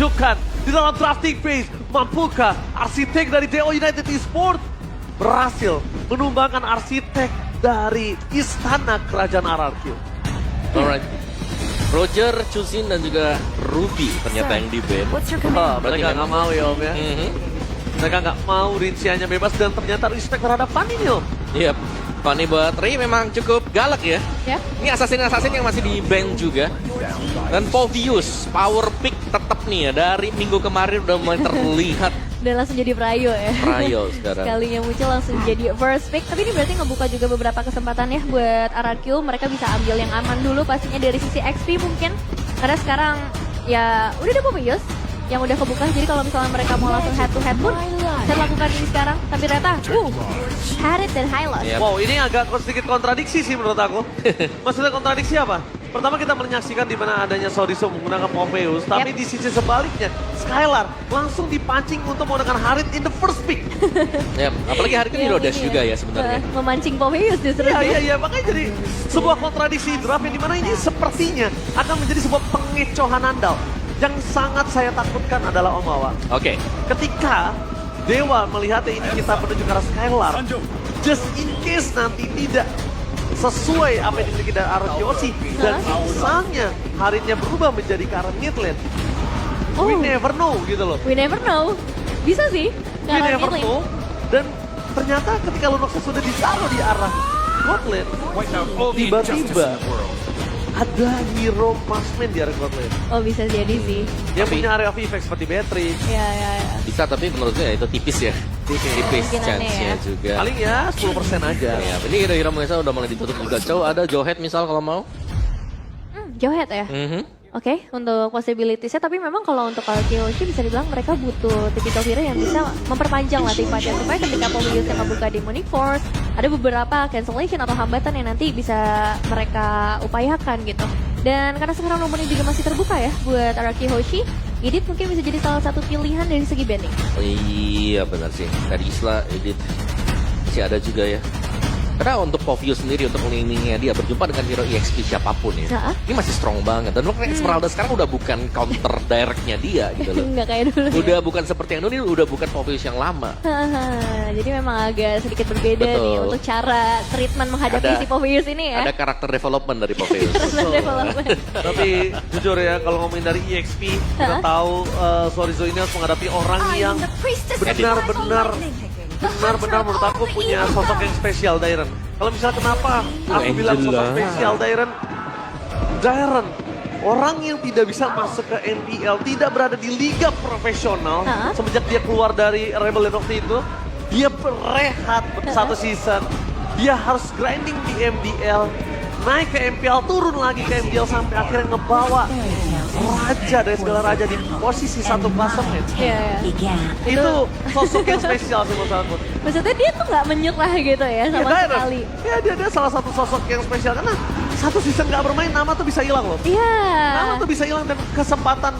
menunjukkan di dalam drafting phase. Mampukah arsitek dari Dewa United Esports berhasil menumbangkan arsitek dari istana kerajaan RRQ. Alright. Roger, Chuzin dan juga Ruby ternyata yang di-ban. Mereka nggak mau ya Om ya. Mereka nggak mau rinciannya bebas dan ternyata respect terhadap Fanny nih Om. Yep. Fanny buat Ray memang cukup galak ya. Ya. Ini assassin-assassin yang masih di-ban juga. Dan Povius, power pick tetap nih ya. Dari minggu kemarin udah mulai terlihat. Udah langsung jadi Prayo ya. Prayo sekarang. Sekalinya muncul langsung jadi first pick. Tapi ini berarti ngebuka juga beberapa kesempatan ya buat RRQ. Mereka bisa ambil yang aman dulu pastinya dari sisi XP mungkin. Karena sekarang ya udah ada Povius yang udah kebuka. Jadi kalau misalnya mereka mau langsung head to head pun bisa lakukan ini sekarang. Tapi ternyata Harit dan Hylos. Yep. Wow, ini agak sedikit kontradiksi sih menurut aku. Maksudnya kontradiksi apa? Pertama kita menyaksikan di mana adanya Soriso menggunakan Poveus, tapi di sisi sebaliknya Skylar langsung dipancing untuk menggunakan Harit in the first pick. Yep. Apalagi hari ini Rodash ini juga ya sebenarnya. Memancing Poveus justru. Iya, makanya jadi sebuah kontradiksi draft yang dimana ini sepertinya akan menjadi sebuah pengecohan andal. Yang sangat saya takutkan adalah Om Awa. Oke. Ketika Dewa melihat ini kita menuju ke arah Skylar, just in case nanti tidak sesuai apa yang dimiliki dari RRQ dan misalnya Haritnya berubah menjadi ke arah mid lane. We never know gitu loh. We never know. Bisa sih. We never know. Dan ternyata ketika Lunox sudah ditaruh di arah bot lane, tiba-tiba ada hero marksman di area bot lane. Oh bisa jadi sih. Dia punya area of effect seperti Beatrix. Ya. Bisa tapi menurut saya itu tipis ya. Tipis chance-nya ya. juga. Paling ya 10% aja. Ya, ini hero-hero Mesa udah mulai ditutup juga. Cow ada Johead misal kalau mau. Johead ya? Oke, untuk possibilities-nya, tapi memang kalau untuk Kyoshi bisa dibilang mereka butuh typical hero yang bisa memperpanjang lah timnya supaya ketika Povius yang membuka Demonic Force, ada beberapa cancellation atau hambatan yang nanti bisa mereka upayakan gitu. Dan karena sekarang nomornya juga masih terbuka ya buat RRQ Hoshi, Edith mungkin bisa jadi salah satu pilihan dari segi banding. Iya benar sih, dari Isla, Edith masih ada juga ya. Karena untuk Povius sendiri, untuk melindunginya dia berjumpa dengan hero EXP siapapun ya. Ini masih strong banget. Dan Esmeralda sekarang udah bukan counter directnya dia gitu loh. Nggak kayak dulu Udah ya. bukan seperti yang dulu, ini udah bukan Povius yang lama. Jadi memang agak sedikit berbeda nih untuk cara treatment menghadapi si Povius ini ya. Ada karakter development dari Povius. Development. Tapi jujur ya, kalau ngomongin dari EXP, kita tahu Sorizo ini harus menghadapi orang yang benar-benar menurut aku punya sosok yang spesial, Dairen. Kalau misalnya kenapa aku bilang sosok spesial Dairen, orang yang tidak bisa masuk ke NPL, tidak berada di liga profesional semenjak dia keluar dari Rebel waktu itu, dia berehat satu season, dia harus grinding di MDL, naik ke MPL, turun lagi ke MPL sampai akhirnya ngebawa raja dari segala raja di posisi satu klasemen. Iya. Itu sosok yang spesial sih menurut aku. Maksudnya dia tuh nggak menyerah gitu ya sama sekali. Ya dia salah satu sosok yang spesial karena satu season nggak bermain nama tuh bisa hilang loh. Iya. Nama tuh bisa hilang dan kesempatan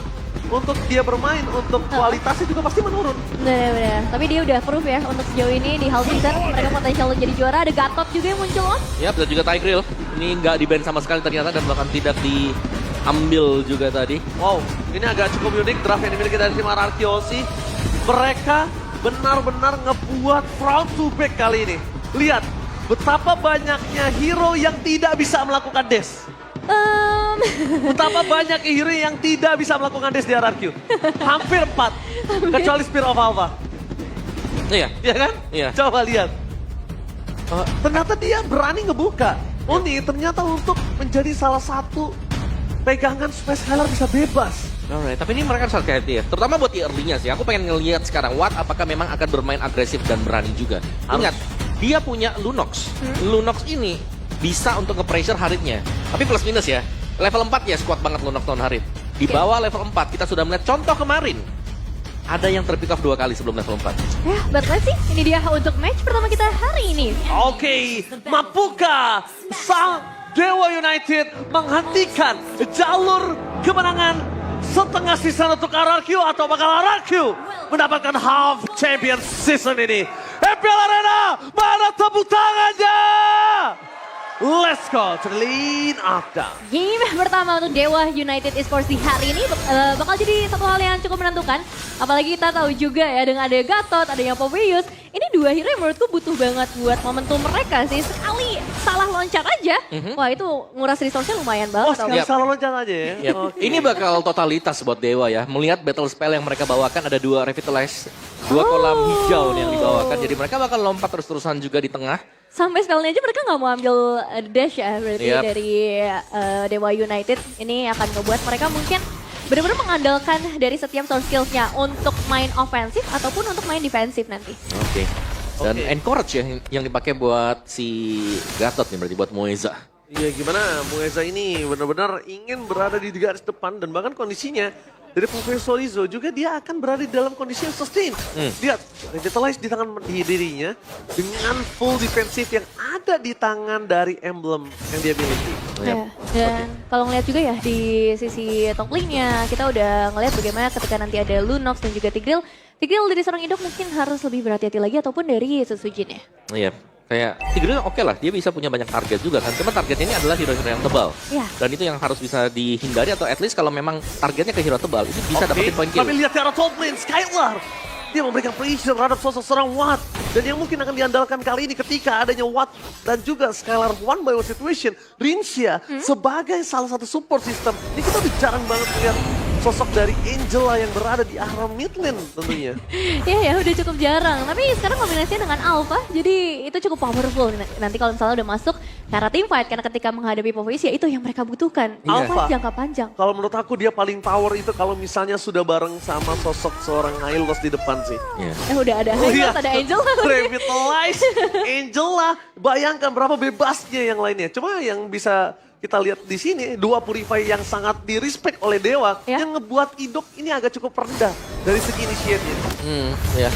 untuk dia bermain, untuk kualitasnya juga pasti menurun. Bener. Tapi dia udah proof ya untuk sejauh ini di half season mereka potensial untuk jadi juara. Ada Gatot juga yang muncul on. Ya, dan juga Tigreal. Ini nggak di-ban sama sekali ternyata dan bahkan tidak diambil juga tadi. Wow, ini agak cukup unik draft yang dimiliki dari tim RRQ sih. Mereka benar-benar ngebuat front to back kali ini. Lihat, betapa banyaknya hero yang tidak bisa melakukan dash. Betapa banyak hero yang tidak bisa melakukan dash di RRQ. Hampir 4, kecuali Spear of Alpha. Iya. Iya kan? Iya. Coba lihat. Ternyata dia berani ngebuka. Ini ternyata untuk menjadi salah satu pegangan supaya Skylar bisa bebas. Alright, tapi ini mereka harus hati-hati ya. Terutama buat di early-nya sih. Aku pengen ngelihat sekarang Watt apakah memang akan bermain agresif dan berani juga. Ingat, dia punya Lunox. Lunox ini bisa untuk nge-pressure Haritnya. Tapi plus minus ya. Level 4 ya squad banget Lunox tahun Harit. Di bawah level 4 kita sudah melihat contoh kemarin. Ada yang terpick off 2 kali sebelum level 4. Ya, but let's see. Ini dia untuk match pertama kita hari ini. Oke, mampukah sang Dewa United menghentikan jalur kemenangan setengah season untuk RRQ atau bakal RRQ mendapatkan half champion season ini? MPL Arena, mana tepuk tangannya? Let's go to the lead after. Game pertama untuk Dewa United Esports di hari ini bakal jadi satu hal yang cukup menentukan. Apalagi kita tahu juga ya dengan ada Gatot, adanya Poveus. Ini dua hero yang menurutku butuh banget buat momentum mereka sih. Sekali salah loncat aja, wah itu nguras resource-nya lumayan Oh, banget. sekali Yap. salah loncat aja ya? Yap. Oke. Ini bakal totalitas buat Dewa ya. Melihat battle spell yang mereka bawakan ada 2 revitalize, 2 kolam hijau nih yang dibawakan. Jadi mereka bakal lompat terus-terusan juga di tengah. Sampai spellnya aja mereka nggak mau ambil dash ya berarti Yap. dari Dewa United. Ini akan ngebuat mereka mungkin benar-benar mengandalkan dari setiap source skills-nya untuk main ofensif ataupun untuk main defensif nanti. Oke. Dan Oke. encourage ya yang dipakai buat si Gatot nih berarti buat Moeza. Iya gimana Mueza ini benar-benar ingin berada di garis depan dan bahkan kondisinya dari Profesor Rizzo juga dia akan berada di dalam kondisi yang sustain. Lihat, revitalize di tangan dirinya dengan full defensif yang ada di tangan dari emblem yang dia miliki. Ya, dan kalau ngeliat juga ya di sisi top lane-nya kita udah ngeliat bagaimana ketika nanti ada Lunox dan juga Tigreal. Tigreal dari seorang induk mungkin harus lebih berhati-hati lagi ataupun dari Susujin ya. Iya. Kayak Tigreal oke lah, dia bisa punya banyak target juga kan. Cuma targetnya ini adalah hero-hero yang tebal. Iya. Dan itu yang harus bisa dihindari atau at least kalau memang targetnya ke hero tebal, itu bisa dapetin poin kill. Tapi lihat cara top lane, Skylar. Dia memberikan pressure terhadap sosok seorang Watt. Dan yang mungkin akan diandalkan kali ini ketika adanya Watt dan juga Skylar one by one situation. Rinsha sebagai salah satu support system. Ini kita udah jarang banget melihat sosok dari Angela yang berada di arah mid lane tentunya. Ya udah cukup jarang. Tapi sekarang kombinasinya dengan Alpha, jadi itu cukup powerful. Nanti kalau misalnya udah masuk ke arah team fight, karena ketika menghadapi Poveus ya itu yang mereka butuhkan. Iya. Alpha jangka panjang. Kalau menurut aku dia paling power itu kalau misalnya sudah bareng sama sosok seorang Hylos di depan sih. Iya. Udah ada Oh iya. Hylos, ada Angel. Revitalize Angela. Bayangkan berapa bebasnya yang lainnya. Cuma yang bisa kita lihat di sini 2 Purify yang sangat di-respect oleh Dewa Ya. yang ngebuat Idok ini agak cukup rendah dari segi initiate-nya. Ya.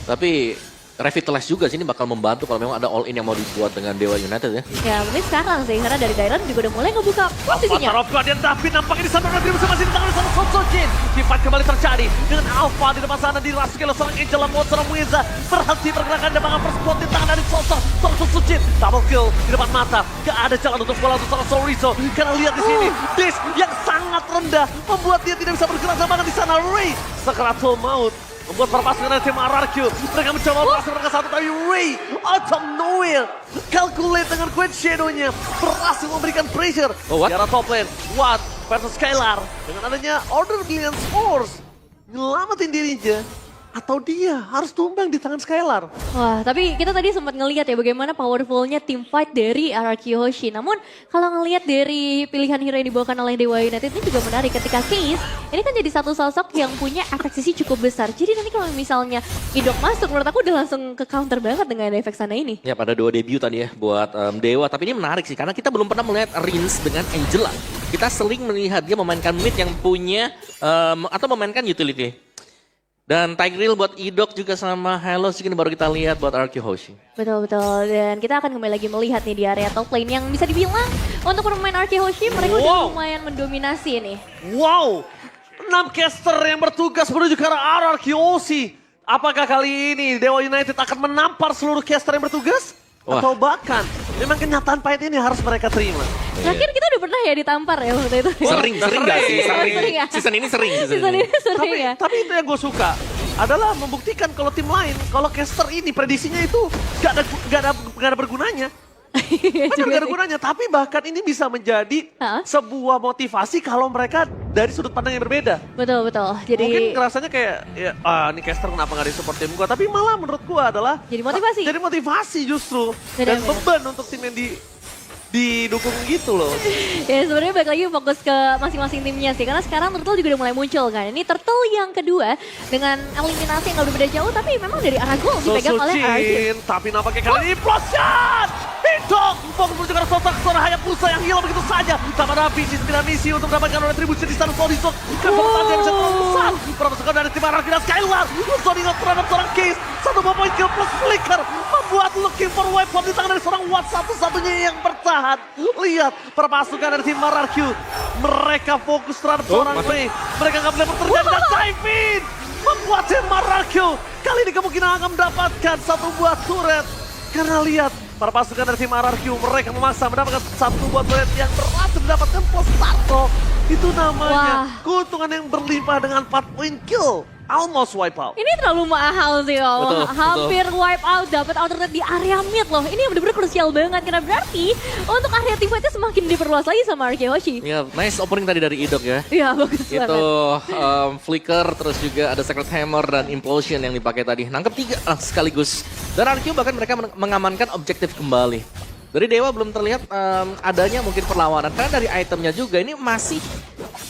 Tapi Revitalize juga sini bakal membantu kalau memang ada all in yang mau dibuat dengan Dewa United ya. Ya mungkin sekarang sih, karena dari Dairon juga udah mulai ngebuka posisinya. Alpha dan David nampaknya di sana dia bisa masih di tangan sama Sojin. Fight kembali terjadi dengan Alpha di depan sana dirasuki oleh seorang Angela maupun seorang Mueza. Berhenti pergerakan dan bahkan persekuat di tangan dari sosok Sojin. Double kill di depan mata. Gak ada jalan untuk bola untuk seorang Sorizo. Karena lihat di sini, Dis yang sangat rendah membuat dia tidak bisa bergerak sama di sana. Ray sekeratul maut. Membuat para pasukan dari tim RRQ. Mereka mencoba berhasil mereka satu, tapi Ray out of nowhere. Calculate dengan Queen Shadow-nya. Berhasil memberikan pressure. Oh, what? Di arah top lane. Watt versus Skylar. Dengan adanya Order Brilliant Force. Nyelamatin dirinya. Atau dia harus tumbang di tangan Skylar. Wah, tapi kita tadi sempat ngelihat ya bagaimana powerfulnya team fight dari RRQ Hoshi. Namun kalau ngelihat dari pilihan hero yang dibawakan oleh Dewa United ini juga menarik ketika Case ini kan jadi satu sosok yang punya efek sisi cukup besar. Jadi nanti kalau misalnya Idok masuk, menurut aku udah langsung ke counter banget dengan efek sana ini. Ya pada 2 debut tadi ya buat Dewa. Tapi ini menarik sih karena kita belum pernah melihat Rins dengan Angela. Kita sering melihat dia memainkan mid yang punya atau memainkan utility. Dan Tigreal buat Idok juga sama Hylos juga baru kita lihat buat RQ Hoshi. Betul-betul, dan kita akan kembali lagi melihat nih di area top lane yang bisa dibilang untuk pemain RQ Hoshi mereka udah lumayan mendominasi nih. Wow, 6 caster yang bertugas menuju ke arah RRQ. Apakah kali ini Dewa United akan menampar seluruh caster yang bertugas? Wah. Atau bahkan memang kenyataan pahit ini harus mereka terima? Terakhir kita udah pernah ya ditampar ya waktu itu. Sering gak sih? Sering ya? Season ini sering. Season ini sering ya. Tapi itu yang gue suka adalah membuktikan kalau tim lain, kalau caster ini prediksinya itu gak ada bergunanya. Gak ada gunanya, tapi bahkan ini bisa menjadi sebuah motivasi kalau mereka dari sudut pandang yang berbeda. Betul. Jadi Mungkin ngerasanya kayak, ya, ini caster kenapa gak di-support tim gue, tapi malah menurut gue adalah Jadi motivasi. Jadi motivasi justru. Benar, Dan beban untuk tim yang didukung gitu loh. ya sebenarnya balik lagi fokus ke masing-masing timnya sih. Karena sekarang Turtle juga udah mulai muncul kan. Ini Turtle yang kedua dengan eliminasi yang gak berbeda jauh. Tapi memang dari arah gol dipegang oleh RRQ. Susujin, tapi nampaknya kali ini implosion! Hitung! Fokus menuju ke arah sosok seorang Hayabusa yang hilang begitu saja. Tanpa ada visi sembilan misi untuk mendapatkan retribusi di sana Sonic. Kan pertahanan bisa terlalu besar. Permasukkan dari tim RRQ dan Skylar. Sonic terhadap seorang Case. 1 point kill plus flicker. Membuat looking for weapon di tangan dari seorang Watt. Satu-satunya yang bertahan. Lihat perpasukan dari tim RRQ. Mereka fokus terhadap seorang Ray. Mereka nggak boleh berterjadi dan dive in. Membuat tim RRQ kali ini kemungkinan akan mendapatkan satu buah turret. Karena lihat para pasukan dari tim RRQ mereka memaksa mendapatkan satu buat turret yang berhasil mendapatkan plus satu. Itu namanya keuntungan yang berlimpah dengan 4 point kill. Almost wipe out. Ini terlalu mahal sih, Om. Betul, Hampir wipe out, dapat alternate di area mid loh. Ini yang benar-benar krusial banget, karena berarti untuk area teamfightnya semakin diperluas lagi sama Arkeoshi. Ya, nice opening tadi dari Idok ya. Iya, bagus banget. Itu flicker, terus juga ada Sacred Hammer dan Implosion yang dipakai tadi. Nangkep 3 sekaligus. Dan RQ bahkan mereka mengamankan objektif kembali. Dari Dewa belum terlihat adanya mungkin perlawanan. Karena dari itemnya juga ini masih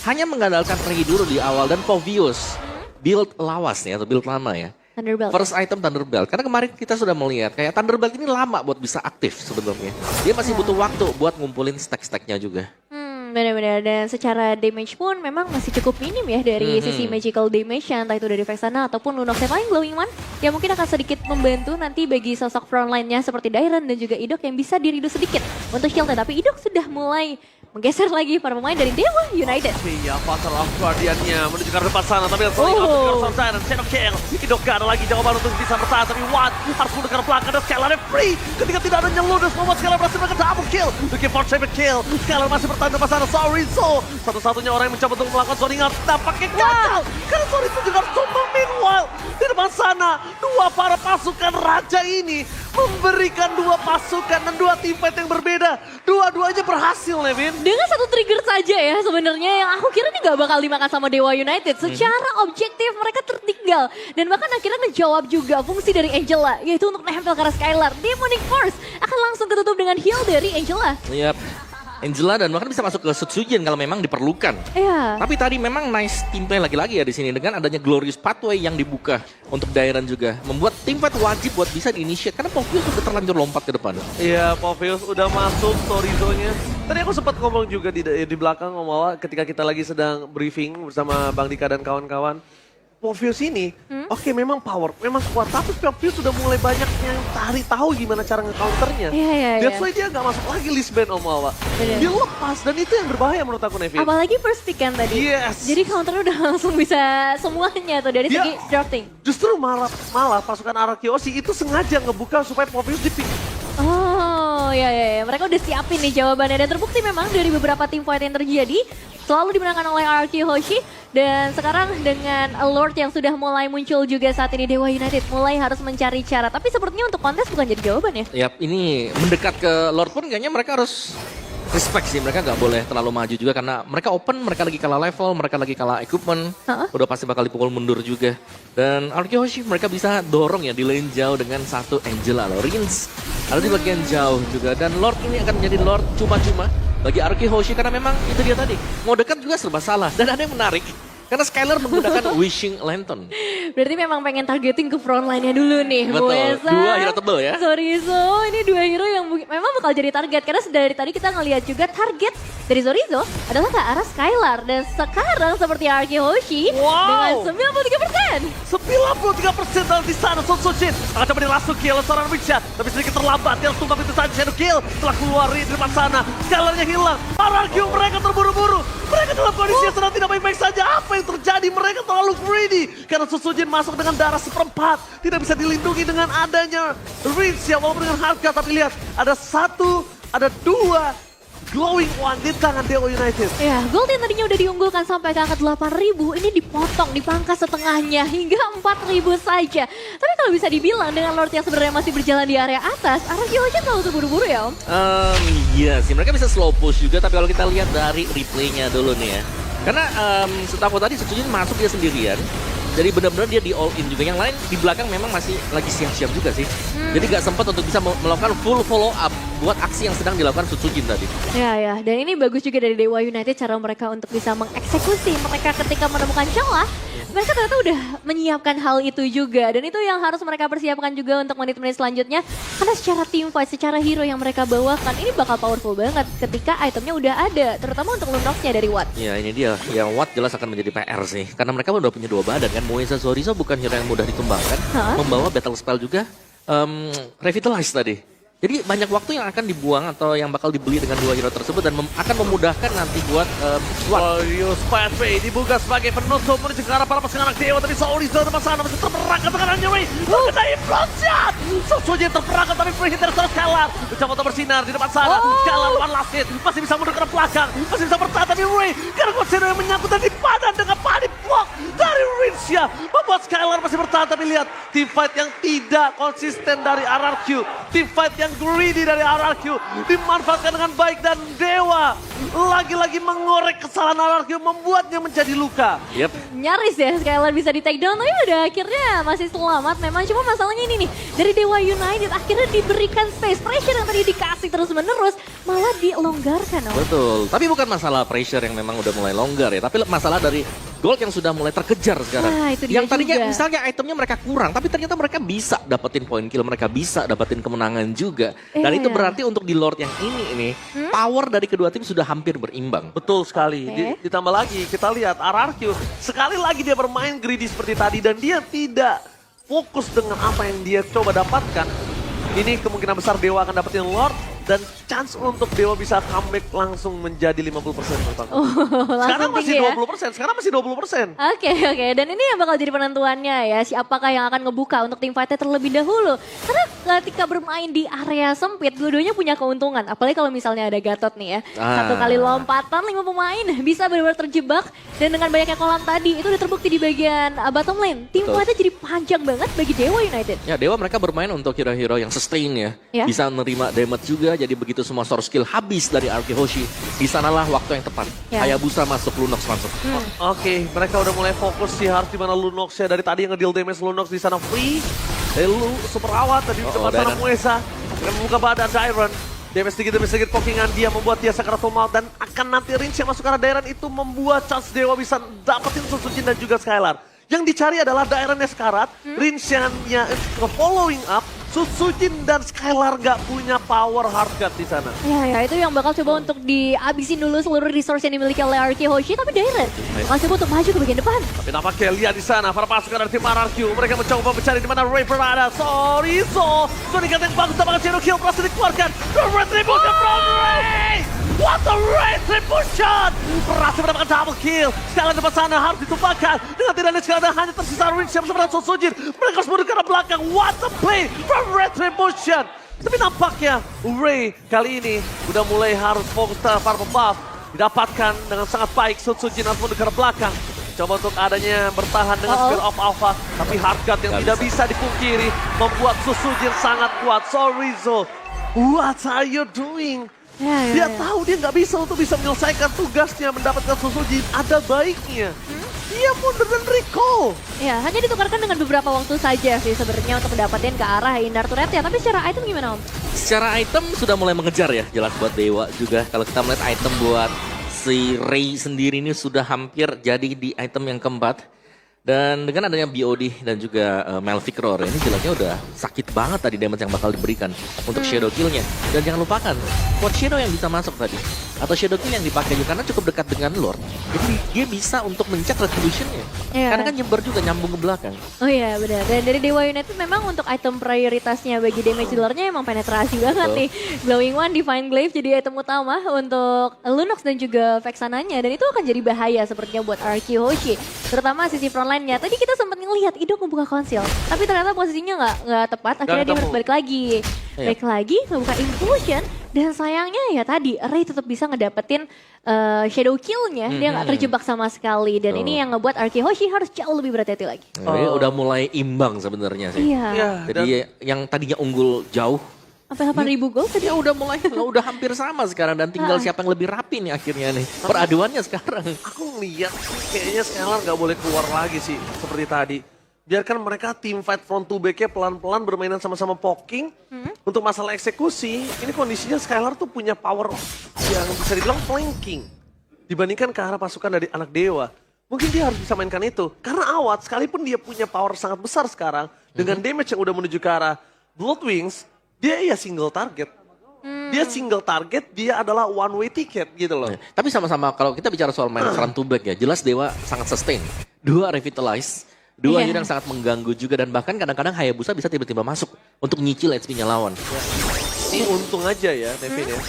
hanya mengandalkan Regi dulu di awal dan Povius. Build lawas ya, atau build lama ya. Thunderbelt. First item Thunderbelt. Karena kemarin kita sudah melihat kayak Thunderbelt ini lama buat bisa aktif sebenarnya. Dia masih butuh waktu buat ngumpulin stack-stacknya juga. Benar-benar, dan secara damage pun memang masih cukup minim ya dari sisi magical damage, entah itu dari Vexana ataupun Lunox yang paling glowing one, yang mungkin akan sedikit membantu nanti bagi sosok frontline-nya seperti Dairon dan juga Idok yang bisa di-reduce sedikit untuk shieldnya. Tapi Idok sudah mulai menggeser lagi para pemain dari Dewa United. Iya, Fatal of Guardian-nya menuju ke arah depan sana, tapi seling out dan Shadow Kill. Idok gak ada lagi jawaban untuk bisa bertahan, tapi Watt harus menekan belakang dan Skylar free. Ketika tidak ada Nyeludus, membuat Skylar berhasil melakukan double kill. Looking for triple kill. Skylar masih bertahan depan sana, Sorizo. Satu-satunya orang yang mencoba untuk melakukan zoning out, tampaknya gagal. Karena Sorizo juga harus tumbang. Meanwhile, di depan sana, dua para pasukan raja ini memberikan dua pasukan dan dua teamfight yang berbeda. Dua-duanya berhasil, Levin. Dengan satu trigger saja ya sebenarnya, yang aku kira ini gak bakal dimakan sama Dewa United. Secara objektif mereka tertinggal. Dan bahkan akhirnya ngejawab juga fungsi dari Angela, yaitu untuk nempel ke arah Skylar. Demonic Force akan langsung ketutup dengan heal dari Angela. Yap. Angela dan bahkan bisa masuk ke Sutsujin kalau memang diperlukan. Iya. Tapi tadi memang nice teamplay lagi-lagi ya di sini dengan adanya Glorious Pathway yang dibuka untuk Dairon juga. Membuat teamfight wajib buat bisa di-initiate karena Povius sudah terlanjur lompat ke depan. Iya, Povius udah masuk Sorizo-nya. Tadi aku sempat ngomong juga di belakang Omawa ketika kita lagi sedang briefing bersama Bang Dika dan kawan-kawan. Povius ini, oke memang power, memang kuat, tapi Povius sudah mulai banyak yang tahu gimana cara nge-counternya. Iya. That's why dia gak masuk lagi list ban Omawa. Dia lepas, dan itu yang berbahaya menurut aku, Nevin. Apalagi first pick kan tadi. Yes. Jadi counternya udah langsung bisa semuanya tuh dari segi drafting. Justru malah pasukan Arkeoshi itu sengaja ngebuka supaya Povius di-pick. Oh, ya. Mereka udah siapin nih jawabannya. Dan terbukti memang dari beberapa team fight yang terjadi, selalu dimenangkan oleh Arkeoshi. Dan sekarang dengan Lord yang sudah mulai muncul juga saat ini, Dewa United mulai harus mencari cara. Tapi sepertinya untuk kontes bukan jadi jawaban ya. Yap, ini mendekat ke Lord pun kayaknya mereka harus respect sih. Mereka nggak boleh terlalu maju juga karena mereka open, mereka lagi kalah level, mereka lagi kalah equipment. Udah pasti bakal dipukul mundur juga. Dan Arkeoshi mereka bisa dorong ya di lane jauh dengan satu Angela loh. Rins ada di bagian jauh juga. Dan Lord ini akan menjadi Lord cuma-cuma bagi Arkeoshi karena memang itu dia tadi. Mau dekat juga serba salah. Dan ada yang menarik. Karena Skylar menggunakan Wishing Lantern. Berarti memang pengen targeting ke frontline-nya dulu nih. Betul, Muesa, dua hero tebel ya. Sorizo, ini dua hero yang memang bakal jadi target. Karena dari tadi kita ngelihat juga target dari Sorizo adalah ke arah Skylar. Dan sekarang seperti Arkeoshi dengan 93%. 93% dalam di sana, Son Sojin akan coba dilangsung kill seorang Witcher. Tapi sedikit terlambat, dia tumbang itu saja Shadow Kill. Setelah keluar di depan sana, Skylarnya hilang. Para Arkeoshi mereka terburu-buru. Mereka dalam kondisi yang sedang tidak baik-baik saja. Apa yang terjadi? Mereka terlalu greedy. Karena Susujin masuk dengan darah seperempat. Tidak bisa dilindungi dengan adanya Rinse ya, walaupun dengan harga. Tapi lihat, ada dua glowing one di tangan Dewa United. Ya, gold yang tadinya udah diunggulkan sampai ke angka 8.000, ini dipotong, dipangkas setengahnya hingga 4.000 saja. Tapi kalau bisa dibilang dengan Lord yang sebenarnya masih berjalan di area atas, Arkeoshi terlalu terburu-buru ya Om? Iya sih, mereka bisa slow push juga, tapi kalau kita lihat dari replaynya dulu nih ya. Karena setahu tadi Sutsujin masuk dia sendirian. Jadi benar-benar dia di all in juga. Yang lain di belakang memang masih lagi siap-siap juga sih. Jadi gak sempat untuk bisa melakukan full follow up buat aksi yang sedang dilakukan Sutsujin tadi. Ya. Dan ini bagus juga dari Dewa United cara mereka untuk bisa mengeksekusi mereka ketika menemukan celah. Mereka ternyata udah menyiapkan hal itu juga. Dan itu yang harus mereka persiapkan juga untuk menit-menit selanjutnya. Karena secara team fight, secara hero yang mereka bawakan, ini bakal powerful banget ketika itemnya udah ada. Terutama untuk Lunox-nya dari Watt. Ya ini dia, yang Watt jelas akan menjadi PR sih. Karena mereka udah punya dua badan kan. Muesa Sorizo bukan hero yang mudah ditumbangkan. Membawa battle spell juga, Revitalize tadi. Jadi banyak waktu yang akan dibuang atau yang bakal dibeli dengan dua hero tersebut dan akan memudahkan nanti buat SWAT. Squad Bay dibuka sebagai penutup menuju ke arah para pasukan anak dewa, tapi Sorizo depan sana masih terperangkap tekanannya Ray. Terkena implosion. Sosuji terperangkap tapi free hit dari seorang Skylar. Mencoba untuk bersinar di depan sana. Skylar one last hit. Masih bisa mundur ke belakang. Masih bisa bertahan tapi Ray. Karena Godzero yang menyangkut dan dipadan dengan panik block dari Rinsya. Membuat Skylar masih bertahan tapi lihat team fight yang tidak konsisten dari RRQ. Team fight yang greedy dari RRQ dimanfaatkan dengan baik dan Dewa lagi-lagi mengorek kesalahan RRQ membuatnya menjadi luka. Yep. Nyaris ya Skylar bisa di take down, tapi udah akhirnya masih selamat memang. Cuma masalahnya ini nih, dari Dewa United akhirnya diberikan space. Pressure yang tadi dikasih terus-menerus malah dilonggarkan. Betul, tapi bukan masalah pressure yang memang udah mulai longgar ya, tapi masalah dari Gold yang sudah mulai terkejar sekarang. Nah, itu dia yang tadinya juga. misalnya itemnya mereka kurang, tapi ternyata mereka bisa dapetin poin kill, mereka bisa dapetin kemenangan juga. Dan itu berarti untuk di Lord yang ini power dari kedua tim sudah hampir berimbang. Betul sekali. Oke. Ditambah lagi kita lihat RRQ sekali lagi dia bermain greedy seperti tadi dan dia tidak fokus dengan apa yang dia coba dapatkan. Ini kemungkinan besar Dewa akan dapetin Lord dan chance untuk Dewa bisa comeback langsung menjadi 50%. Sekarang masih 20%, sekarang masih 20%. Oke. Dan ini yang bakal jadi penentuannya ya. Siapakah yang akan ngebuka untuk tim fighter terlebih dahulu. Karena ketika bermain di area sempit, dua-duanya punya keuntungan. Apalagi kalau misalnya ada Gatot nih ya. Satu kali lompatan, 5 pemain bisa benar-benar terjebak. Dan dengan banyaknya kolam tadi, itu udah terbukti di bagian bottom lane. Tim fighter jadi panjang banget bagi Dewa United. Ya Dewa mereka bermain untuk hero-hero yang sustain ya. Bisa menerima damage juga, jadi begitu semua source skill habis dari Arki Hoshi. Di sanalah waktu yang tepat. Hayabusa masuk, Lunox masuk. Oke, mereka udah mulai fokus sih harus dimana Lunox ya. Dari tadi yang nge-deal damage Lunox di sana free. Lalu super awat tadi di depan sana Muesa. Dengan membuka badan Dairon. Damage sedikit pokingan dia membuat dia sakaratul maut. Dan akan nanti Rince yang masuk ke arah Dairon itu membuat chance Dewa bisa dapetin Susujin dan juga Skylar. Yang dicari adalah Dairon yang sekarat. Rince yang following up. Susujin dan Skylar nggak punya power hardcut di sana. Ya itu yang bakal coba untuk dihabisin dulu seluruh resource yang dimiliki oleh RRQ Hoshi. Tapi Dairon bakal coba untuk maju ke bagian depan. Tapi nampaknya lihat di sana para pasukan dari tim RRQ. Mereka mencoba mencari di mana Ray berada. Sorizo. Sonic yang bagus tampaknya Zero Kill berhasil dikeluarkan. Retribution from Ray. What a retribution. Berhasil mendapatkan double kill. Sekali depan sana harus ditumpahkan. Dengan tidak ada sekali hanya tersisa Rince yang bersama Susujin. Mereka harus mundur ke arah belakang. What a play from Retribution. Tapi nampaknya Ray kali ini udah mulai harus fokus ke para buff. Didapatkan dengan sangat baik. Susujin harus mundur ke arah belakang. Coba untuk adanya bertahan dengan Spear of Alpha. Tapi hardcut yang tidak bisa dipungkiri membuat Susujin sangat kuat. Sorizo, what are you doing? Dia tahu dia nggak bisa untuk bisa menyelesaikan tugasnya mendapatkan Susujin. Ada baiknya dia mundur dan recall. Ya, hanya ditukarkan dengan beberapa waktu saja sih sebenarnya untuk mendapatkan ke arah Indar Turret ya. Tapi secara item gimana Om? Secara item sudah mulai mengejar ya, jelas buat Dewa juga. Kalau kita melihat item buat si Ray sendiri ini sudah hampir jadi di item yang keempat. Dan dengan adanya BOD dan juga Malphite Roar ini jelasnya udah sakit banget tadi damage yang bakal diberikan untuk Shadow Kill-nya. Dan jangan lupakan, Quad Shadow yang bisa masuk tadi. Atau Shadow Kill yang dipakai juga karena cukup dekat dengan Lord. Jadi dia bisa untuk mencet Retribution-nya. Karena kan nyebar juga nyambung ke belakang. Oh iya benar. Dan dari Dewa United memang untuk item prioritasnya bagi damage dealer-nya emang penetrasi banget nih. Glowing One, Divine Glaive jadi item utama untuk Lunox dan juga Vexananya. Dan itu akan jadi bahaya sepertinya buat RRQ Hoshi. Terutama sisi frontline-nya. Tadi kita sempat ngelihat Ido membuka konsil. Tapi ternyata posisinya nggak tepat. Akhirnya dia harus balik lagi. Balik lagi, ngebuka Implosion. Dan sayangnya ya tadi Ray tetap bisa ngedapetin shadow kill-nya. Dia nggak terjebak sama sekali. Dan ini yang ngebuat RRQ Hoshi harus jauh lebih berhati-hati lagi. Udah mulai imbang sebenarnya sih. Iya. Jadi yang tadinya unggul jauh. Sampai 8.000 gol tadi. Ya udah mulai, udah hampir sama sekarang. Dan tinggal siapa yang lebih rapi nih akhirnya nih. Peraduannya sekarang. Aku ngeliat kayaknya Skylar nggak boleh keluar lagi sih seperti tadi. Biarkan mereka team fight front to back-nya pelan-pelan bermainan sama-sama poking. Untuk masalah eksekusi, ini kondisinya Skylar tuh punya power yang bisa dibilang flanking. Dibandingkan ke arah pasukan dari anak dewa. Mungkin dia harus bisa mainkan itu. Karena Awat sekalipun dia punya power sangat besar sekarang. Dengan damage yang udah menuju ke arah Bloodwings. Dia ya single target. Dia single target, dia adalah one way ticket gitu loh. Tapi sama-sama kalau kita bicara soal main front to back ya, jelas Dewa sangat sustain. 2 revitalize, 2 yang sangat mengganggu juga dan bahkan kadang-kadang Hayabusa bisa tiba-tiba masuk untuk nyicil HP-nya lawan. Ini untung aja ya, Nevin ya.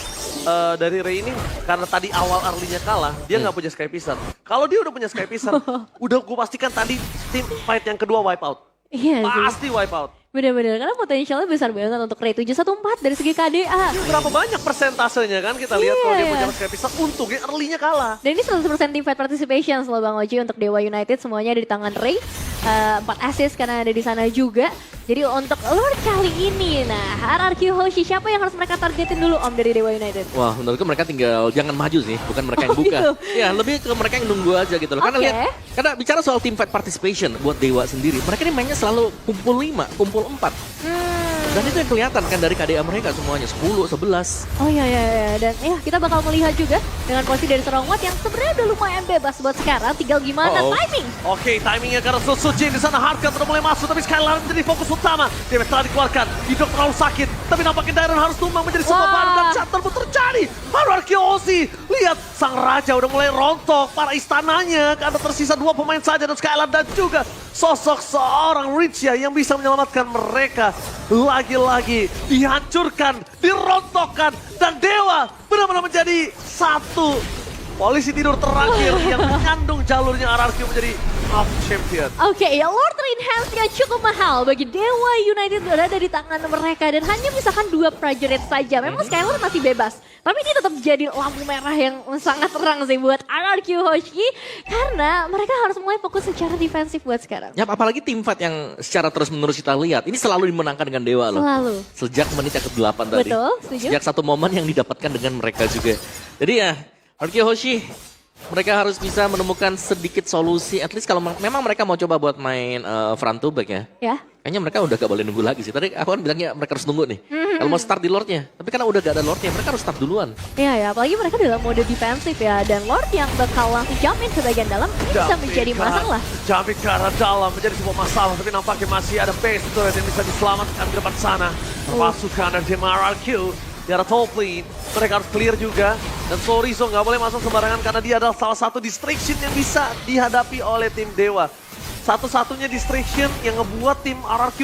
Dari Ray ini, karena tadi awal early-nya kalah, dia nggak punya Sky Pisar. Kalau dia udah punya Sky Pisar, udah gue pastikan tadi tim fight yang kedua wipe out. Iya sih. Pasti wipe out. Bener-bener, karena potensialnya besar banget untuk Ray 714 dari segi KDA. Ini berapa banyak persentasenya kan kita lihat kalau dia Iya. punya Sky Pisar, untungnya early-nya kalah. Dan ini 100% team fight participation loh Bang Oji untuk Dewa United, semuanya ada di tangan Ray. 4 assist karena ada di sana juga. Jadi untuk Lord kali ini, nah RRQ Hoshi siapa yang harus mereka targetin dulu Om dari Dewa United? Wah, menurutku mereka tinggal jangan maju sih, bukan mereka yang Oh, buka. gitu. Ya, lebih ke mereka yang nunggu aja gitu loh. Karena Oke. lihat, karena bicara soal team fight participation buat Dewa sendiri, mereka ini mainnya selalu kumpul 5, kumpul 4. Dan itu yang kelihatan kan dari KDA mereka semuanya 10, 11. Oh iya, dan ya kita bakal melihat juga dengan posisi dari seorang Watt yang sebenarnya udah lumayan bebas buat sekarang, tinggal gimana Uh-oh. timing. Oke, timingnya karena Susuji di sana Hardcut udah mulai masuk, tapi Skylar menjadi fokus utama. Dia telah dikeluarkan, Hidok terlalu sakit, tapi nampaknya Dairon harus tumbang menjadi sebuah Wah. bahan dan Chatter pun terjadi. RRQ Hoshi, lihat sang raja udah mulai rontok, para istananya karena tersisa 2 pemain saja dan Skylar dan juga sosok seorang Rincia yang bisa menyelamatkan mereka. Lagi-lagi dihancurkan, dirontokkan, dan Dewa benar-benar menjadi satu polisi tidur terakhir yang menyandung jalurnya RRQ menjadi half champion. Oke, ya Lord Enhance-nya cukup mahal bagi Dewa United berada di tangan mereka dan hanya misalkan 2 prajurit saja. Memang Skylar masih bebas, tapi ini tetap jadi lampu merah yang sangat terang sih buat RRQ Hoshi karena mereka harus mulai fokus secara defensif buat sekarang. Ya, apalagi tim fight yang secara terus-menerus kita lihat, ini selalu dimenangkan dengan Dewa loh. Selalu. Sejak menit yang ke-8 tadi. Betul, setuju. Sejak satu momen yang didapatkan dengan mereka juga. Jadi ya, RRQ Hoshi, mereka harus bisa menemukan sedikit solusi. At least kalau memang mereka mau coba buat main front to back ya. Ya. Kayaknya mereka udah gak boleh nunggu lagi sih. Tadi aku kan bilangnya mereka harus nunggu nih. Kalau mau start di Lordnya. Tapi karena udah gak ada Lordnya, mereka harus start duluan. Iya ya, apalagi mereka dalam mode defensif ya dan Lord yang bakal langsung jump in ke bagian dalam ini bisa menjadi masalah. Jumping ke arah dalam menjadi sebuah masalah, tapi nampaknya masih ada base turret yang bisa diselamatkan di depan sana. Pasukan dari tim RRQ di arah top lane, mereka harus clear juga. Dan Sorizo nggak boleh masuk sembarangan karena dia adalah salah satu distraction yang bisa dihadapi oleh tim Dewa. Satu-satunya distraction yang ngebuat tim RRQ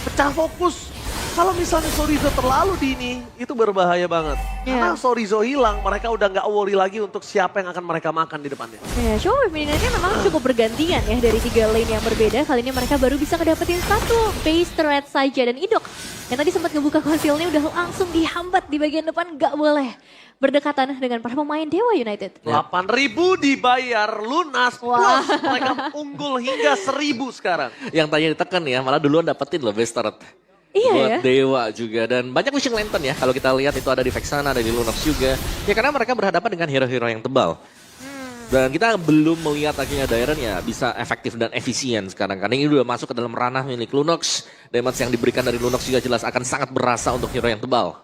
pecah fokus. Kalau misalnya Sorizo terlalu dini, itu berbahaya banget. Karena Sorizo hilang, mereka udah nggak worry lagi untuk siapa yang akan mereka makan di depannya. Ya, show feminine-nya memang cukup bergantian ya dari 3 lane yang berbeda. Kali ini mereka baru bisa ngedapetin 1 base turret saja dan Idok yang tadi sempat ngebuka konsilnya udah langsung dihambat di bagian depan, nggak boleh berdekatan dengan para pemain Dewa United. 8.000 dibayar lunas, Wah. plus mereka unggul hingga 1.000 sekarang. Yang tanya ditekan ya, malah duluan dapetin loh best turret. Iya Buat ya. Dewa juga. Dan banyak wishing lantern ya. Kalau kita lihat itu ada di Vexana, ada di Lunox juga. Ya karena mereka berhadapan dengan hero-hero yang tebal. Dan kita belum melihat akhirnya Dairon ya bisa efektif dan efisien sekarang. Karena ini udah masuk ke dalam ranah milik Lunox. Damage yang diberikan dari Lunox juga jelas akan sangat berasa untuk hero yang tebal.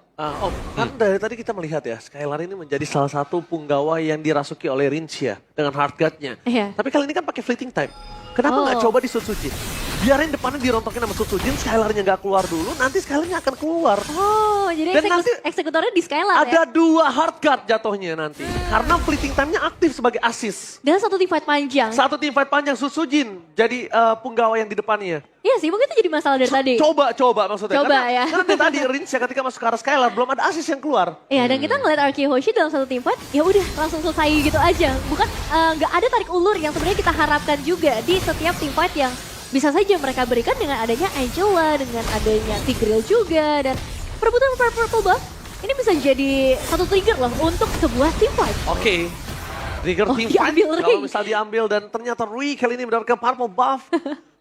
Kan dari tadi kita melihat ya, Skylar ini menjadi salah satu punggawa yang dirasuki oleh Rincia dengan hardguard-nya. Iya. Tapi kali ini kan pakai fleeting time. Kenapa nggak coba di Sutsujin? Biarin depannya dirontokin sama Sutsujin, Skylar-nya nggak keluar dulu, nanti Skylar-nya akan keluar. Oh, jadi Dan nanti eksekutornya di Skylar ya. Ada 2 hardguard jatuhnya nanti. Karena fleeting time-nya aktif sebagai assist. Dan 1 team fight panjang. Satu tim fight panjang Sutsujin jadi punggawa yang di depannya. Iya sih, mungkin itu jadi masalah dari tadi. Coba maksudnya. Coba karena, ya. Karena dari tadi Rincia ketika masuk ke arah Skylar belum ada assist yang keluar. Iya, dan kita ngeliat RRQ Hoshi dalam 1 team fight, ya udah langsung selesai gitu aja. Bukan nggak ada tarik ulur yang sebenarnya kita harapkan juga di setiap team fight yang bisa saja mereka berikan dengan adanya Angela, dengan adanya Tigreal juga, dan perebutan purple buff ini bisa jadi satu trigger loh untuk sebuah team fight. Oke. Trigger Oh, team fight diambil Ray. kalau misal diambil dan ternyata Rui kali ini mendapatkan purple buff.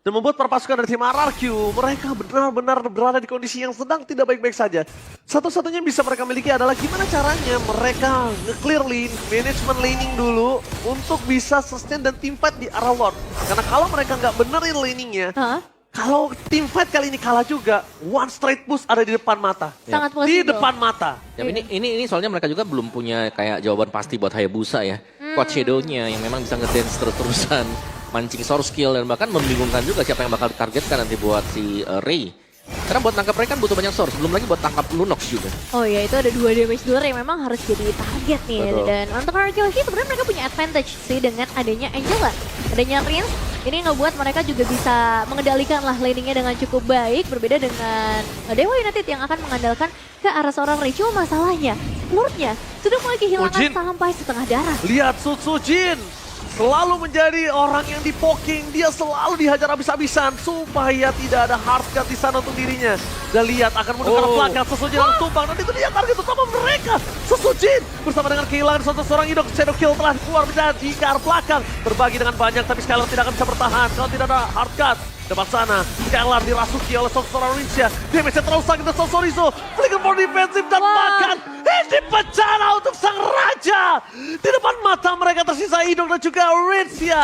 Dan membuat para pasukan dari tim RRQ, mereka benar-benar berada di kondisi yang sedang tidak baik-baik saja. Satu-satunya yang bisa mereka miliki adalah gimana caranya mereka nge-clear lane, management laning dulu untuk bisa sustain dan team fight di arah Lord. Karena kalau mereka nggak benerin laningnya, Hah? kalau team fight kali ini kalah juga, one straight push ada di depan mata. Sangat Di possible. depan mata. Ya, ini soalnya mereka juga belum punya kayak jawaban pasti buat Hayabusa ya. Quad Shadow-nya yang memang bisa ngedance terus-terusan. Mancing source skill dan bahkan membingungkan juga siapa yang bakal ditargetkan nanti buat si Ray. Karena buat tangkap Ray kan butuh banyak source, belum lagi buat tangkap Lunox juga. Oh iya, itu ada 2 damage dulur yang memang harus jadi target nih. Betul. Dan untuk RRQ Hoshi sebenarnya mereka punya advantage sih dengan adanya Angela. Adanya Prince Ini ngebuat mereka juga bisa mengendalikan lah laningnya dengan cukup baik. Berbeda dengan Dewa United yang akan mengandalkan ke arah seorang Ray. Cuma masalahnya, Lordnya sudah mulai kehilangan Jin. sampai setengah darah. Lihat Jin selalu menjadi orang yang dipoking, dia selalu dihajar habis-habisan supaya tidak ada hard cut di sana untuk dirinya. Dan lihat akan menuju ke arah belakang, Jin harus tumbang. Dan itu dia target utama mereka. Jin bersama dengan kehilangan seorang Idok, Shadow Kill telah keluar menjadi ke arah belakang. Berbagi dengan banyak, tapi Skylar tidak akan bisa bertahan kalau tidak ada hard cut. Depan sana, Skylar dirasuki oleh seorang Rinsya. Damage-nya terlalu sakit dan Sorizo. Flicker for defensif dan bahkan ini bencana untuk sang raja. Di depan mata mereka tersisa Idok dan juga Rinsya.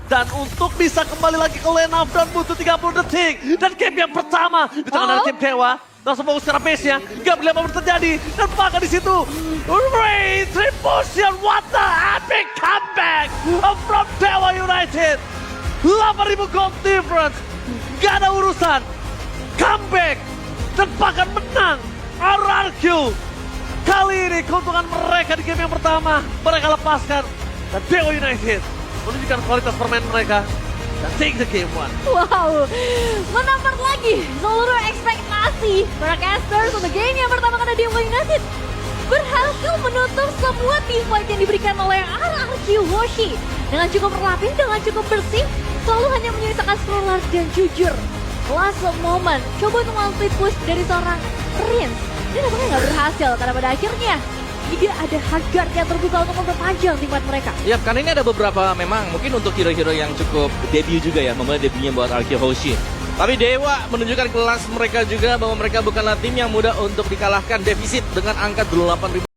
Dan untuk bisa kembali lagi ke lane up dan butuh 30 detik. Dan game yang pertama di tangan dari tim Dewa. Langsung fokus ke pace-nya, gak boleh apa terjadi. Dan bahkan di situ, Ray Tribution, what the epic comeback from Dewa United. 8.000 gold difference, gak ada urusan. Comeback, dan bahkan menang RRQ. Kali ini keuntungan mereka di game yang pertama, mereka lepaskan. Dan Dewa United menunjukkan kualitas permainan mereka. Dan take the game one. Wow, menampar lagi seluruh ekspektasi para casters untuk game yang pertama karena Dewa United berhasil menutup semua team fight yang diberikan oleh RRQ Hoshi dengan cukup rapi, dengan cukup bersih, selalu hanya menyisakan scroller dan jujur. Last moment, coba untuk one split push dari seorang Prince. Ini nampaknya nggak berhasil karena pada akhirnya tidak ada hard yang terbuka untuk memperpanjang tim fight mereka. Ya, karena ini ada beberapa memang mungkin untuk hero-hero yang cukup debut juga ya, memulai debutnya buat RRQ Hoshi. Tapi Dewa menunjukkan kelas mereka juga bahwa mereka bukanlah tim yang mudah untuk dikalahkan. Defisit dengan angka 8.000